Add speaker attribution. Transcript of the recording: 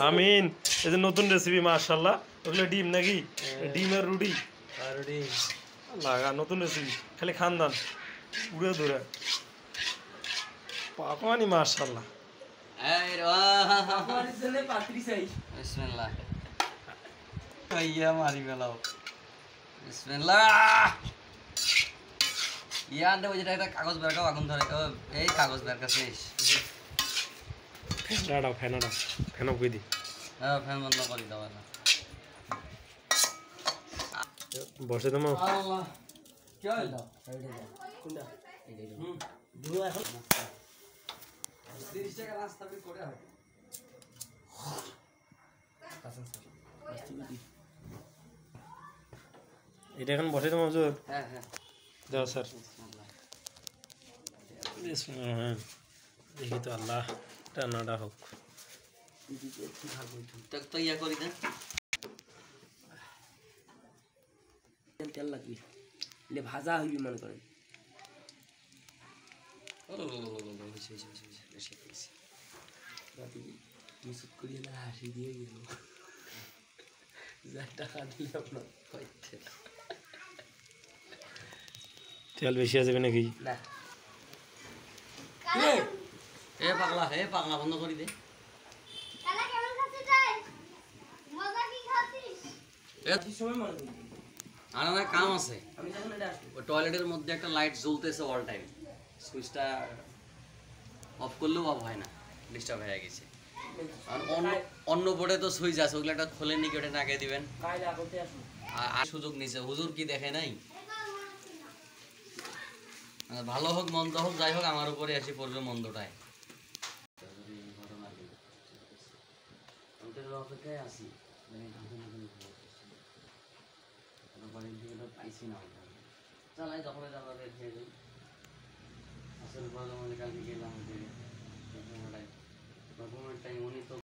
Speaker 1: আমিন। এই যে নতুন রেসিপি মাশাআল্লাহ। ওগুলো ডিম নাকি? ডিমের রুটি।
Speaker 2: রুটি
Speaker 1: লাগা নতুন রেসিপি। খালি খানদান উড়ে ধরে পাকানি মাশাআল্লাহ।
Speaker 2: এই
Speaker 3: আমাদের জন্য পাত্রী চাই।
Speaker 2: বিসমিল্লাহ কইয়া মারি গেলাও বিসমিল্লাহ ইয়ার দে ওই যে একটা কাগজ বের করো আগুন ধরে এই কাগজ বের করছিস
Speaker 1: ফেনাডাও ফেনাও কই দি।
Speaker 2: হ্যাঁ ফ্যান বন্ধ করে দাও না
Speaker 1: বসে দাও।
Speaker 2: আল্লাহ কি হলো সাইডে দাও
Speaker 3: কোনটা?
Speaker 2: এই যে
Speaker 3: দুটো এখন
Speaker 2: 30 টাকা নাস্তা করে করে হবে
Speaker 1: এটা এখন বসে দাও হুজুর।
Speaker 2: হ্যাঁ হ্যাঁ
Speaker 1: দাও স্যার।
Speaker 2: বিসমিল্লাহ
Speaker 1: বিসমিল্লাহ। দেখি তো আল্লাহ রান্নাটা হোক।
Speaker 2: tak তো ইয়া করি দেন
Speaker 3: তেল লাগবে এলে ভাজা হইবে মনে করেন। মিসুক করিয়ে না হাসি দিয়ে গেল যা টাকা দিলে আপনার
Speaker 1: তেল বেশি আছে নাকি?
Speaker 3: না
Speaker 2: এ পাগলা বন্ধ করি দে
Speaker 3: সময় মনে করি
Speaker 2: আর না কাম আছে
Speaker 3: আমি যখন এটা আসবো
Speaker 2: ওই টয়লেটের মধ্যে একটা লাইট জ্বলতেছে অল টাইম সুইচটা অফ করলেও অফ হয় না ডিস্টার্ব হয়ে গেছে আর অন্য বোর্ডে তো সুইচ আছে ওগুলো একটা খুলে নিয়ে ওটা নাকে দিবেন
Speaker 3: কাইলে আগতে আসবো
Speaker 2: আর সুযোগ নিছে হুজুর কি দেখে নাই ভালো হোক মন্দ হোক যাই হোক আমার উপরে আসি পড়বে মন্দটায় অপেক্ষায় আসি পাইছি না চালাই যখন যাবার খেয়ে যাই আসলে কালকে গেলাম যে টাইম উনি তো